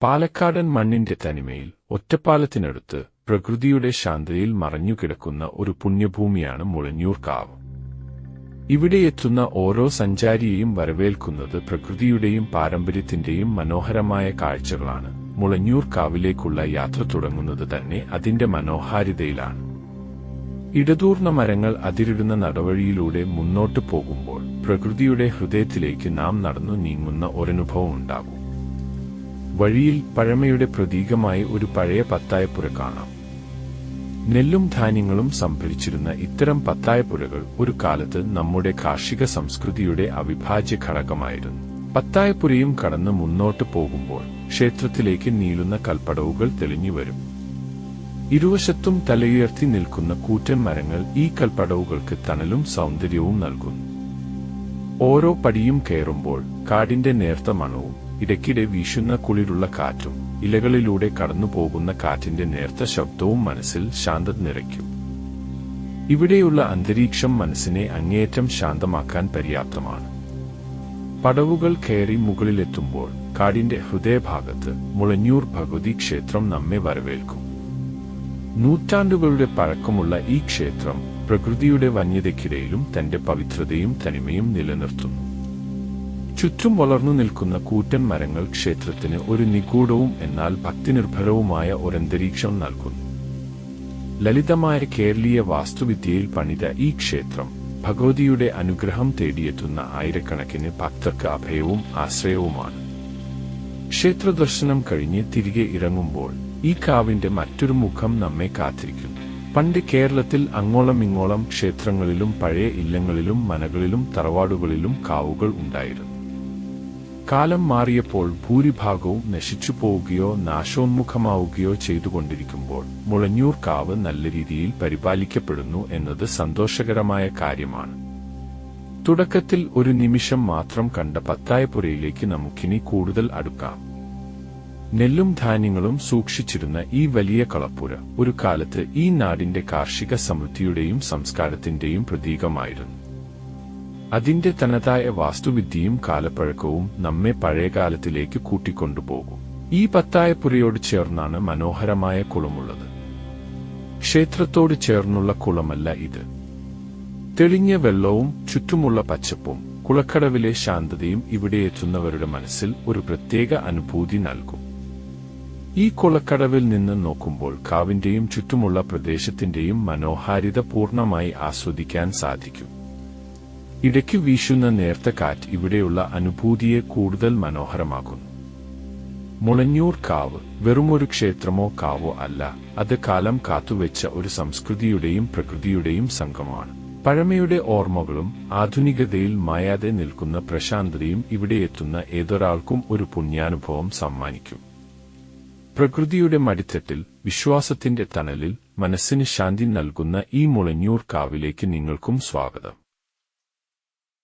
പാലക്കാടൻ മണ്ണിന്റെ തനിമയിൽ ഒറ്റപ്പാലത്തിനടുത്ത് പ്രകൃതിയുടെ ശാന്തതയിൽ മറഞ്ഞുകിടക്കുന്ന ഒരു പുണ്യഭൂമിയാണ് മുളഞ്ഞൂർ കാവ്. ഇവിടെയെത്തുന്ന ഓരോ സഞ്ചാരിയെയും വരവേൽക്കുന്നത് പ്രകൃതിയുടെയും പാരമ്പര്യത്തിന്റെയും മനോഹരമായ കാഴ്ചകളാണ്. മുളഞ്ഞൂർ കാവിലേക്കുള്ള യാത്ര തുടങ്ങുന്നത് തന്നെ അതിന്റെ മനോഹാരിതയിലാണ്. ഇടതൂർന്ന മരങ്ങൾ അതിരിടുന്ന നടവഴിയിലൂടെ മുന്നോട്ടു പോകുമ്പോൾ പ്രകൃതിയുടെ ഹൃദയത്തിലേക്ക് നാം നടന്നു നീങ്ങുന്ന ഒരനുഭവം ഉണ്ടാകും. വഴിയിൽ പഴമയുടെ പ്രതീകമായി ഒരു പഴയ പത്തായപ്പുര കാണാം. നെല്ലും ധാന്യങ്ങളും സംഭരിച്ചിരുന്ന ഇത്തരം പത്തായപ്പുരകൾ ഒരു കാലത്ത് നമ്മുടെ കാർഷിക സംസ്കൃതിയുടെ അവിഭാജ്യ ഘടകമായിരുന്നു. പത്തായപ്പുരയും കടന്ന് മുന്നോട്ട് പോകുമ്പോൾ ക്ഷേത്രത്തിലേക്ക് നീളുന്ന കൽപ്പടവുകൾ തെളിഞ്ഞുവരും. ഇരുവശത്തും തലയുയർത്തി നിൽക്കുന്ന കൂറ്റൻ മരങ്ങൾ ഈ കൽപ്പടവുകൾക്ക് തണലും സൗന്ദര്യവും നൽകുന്നു. ഓരോ പടിയും കയറുമ്പോൾ കാടിന്റെ നേർത്ത മണവും ഇടയ്ക്കിടെ വീശുന്ന കുളിരുള്ള കാറ്റും ഇലകളിലൂടെ കടന്നുപോകുന്ന കാറ്റിന്റെ നേർത്ത ശബ്ദവും മനസ്സിൽ ശാന്തത നിറയ്ക്കും. ഇവിടെയുള്ള അന്തരീക്ഷം മനസ്സിനെ അങ്ങേയറ്റം ശാന്തമാക്കാൻ പര്യാപ്തമാണ്. പടവുകൾ കയറി മുകളിലെത്തുമ്പോൾ കാടിന്റെ ഹൃദയഭാഗത്ത് മുളഞ്ഞൂർ ഭഗവതി ക്ഷേത്രം നമ്മെ വരവേൽക്കും. നൂറ്റാണ്ടുകളുടെ പഴക്കമുള്ള ഈ ക്ഷേത്രം പ്രകൃതിയുടെ വന്യതയ്ക്കിടയിലും തന്റെ പവിത്രതയും തനിമയും നിലനിർത്തുന്നു. ചുറ്റും വളർന്നു നിൽക്കുന്ന കൂറ്റൻ മരങ്ങൾ ക്ഷേത്രത്തിന് ഒരു നിഗൂഢവും എന്നാൽ ഭക്തിനിർഭരവുമായ ഒരന്തരീക്ഷം നൽകുന്നു. ലളിതമായ കേരളീയ വാസ്തുവിദ്യയിൽ പണിത ഈ ക്ഷേത്രം ഭഗവതിയുടെ അനുഗ്രഹം തേടിയെത്തുന്ന ആയിരക്കണക്കിന് ഭക്തർക്ക് അഭയവും ആശ്രയവുമാണ്. ക്ഷേത്രദർശനം കഴിഞ്ഞ് തിരികെ ഇറങ്ങുമ്പോൾ ഈ കാവിന്റെ മറ്റൊരു മുഖം നമ്മെ കാത്തിരിക്കുന്നു. പണ്ട് കേരളത്തിൽ അങ്ങോളം ഇങ്ങോളം ക്ഷേത്രങ്ങളിലും പഴയ ഇല്ലങ്ങളിലും മനകളിലും തറവാടുകളിലും കാവുകൾ ഉണ്ടായിരുന്നു. കാലം മാറിയപ്പോൾ ഭൂരിഭാഗവും നശിച്ചു പോവുകയോ നാശോന്മുഖമാവുകയോ ചെയ്തുകൊണ്ടിരിക്കുമ്പോൾ മുളഞ്ഞൂർ കാവ് നല്ല രീതിയിൽ പരിപാലിക്കപ്പെടുന്നു എന്നത് സന്തോഷകരമായ കാര്യമാണ്. തുടക്കത്തിൽ ഒരു നിമിഷം മാത്രം കണ്ട പത്തായപ്പുരയിലേക്ക് നമുക്കിനി കൂടുതൽ അടുക്കാം. നെല്ലും ധാന്യങ്ങളും സൂക്ഷിച്ചിരുന്ന ഈ വലിയ കളപ്പുര ഒരു കാലത്ത് ഈ നാടിന്റെ കാർഷിക സമൃദ്ധിയുടെയും സംസ്കാരത്തിന്റെയും പ്രതീകമായിരുന്നു. അതിന്റെ തനതായ വാസ്തുവിദ്യയും കാലപ്പഴക്കവും നമ്മെ പഴയകാലത്തിലേക്ക് കൂട്ടിക്കൊണ്ടുപോകും. ഈ പത്തായപ്പുരയോട് ചേർന്നാണ് മനോഹരമായ കുളമുള്ളത്. ക്ഷേത്രത്തോട് ചേർന്നുള്ള കുളമല്ല ഇത്. തെളിഞ്ഞ വെള്ളവും ചുറ്റുമുള്ള പച്ചപ്പും കുളക്കടവിലെ ശാന്തതയും ഇവിടെയെത്തുന്നവരുടെ മനസ്സിൽ ഒരു പ്രത്യേക അനുഭൂതി നൽകും. ഈ കുളക്കടവിൽ നിന്ന് നോക്കുമ്പോൾ കാവിന്റെയും ചുറ്റുമുള്ള പ്രദേശത്തിന്റെയും മനോഹാരിത പൂർണ്ണമായി ആസ്വദിക്കാൻ സാധിക്കും. ഇടയ്ക്ക് വീശുന്ന നേർത്ത കാറ്റ് ഇവിടെയുള്ള അനുഭൂതിയെ കൂടുതൽ മനോഹരമാക്കുന്നു. മുളഞ്ഞൂർ കാവ് വെറുമൊരു ക്ഷേത്രമോ കാവോ അല്ല, അത് കാലം കാത്തുവെച്ച ഒരു സംസ്കൃതിയുടെയും പ്രകൃതിയുടെയും സംഗമമാണ്. പഴമയുടെ ഓർമ്മകളും ആധുനികതയിൽ മായാതെ നിൽക്കുന്ന പ്രശാന്തതയും ഇവിടെയെത്തുന്ന ഏതൊരാൾക്കും ഒരു പുണ്യാനുഭവം സമ്മാനിക്കും. പ്രകൃതിയുടെ മടിത്തട്ടിൽ വിശ്വാസത്തിന്റെ തണലിൽ മനസ്സിന് ശാന്തി നൽകുന്ന ഈ മുളഞ്ഞൂർ കാവിലേക്ക് നിങ്ങൾക്കും സ്വാഗതം.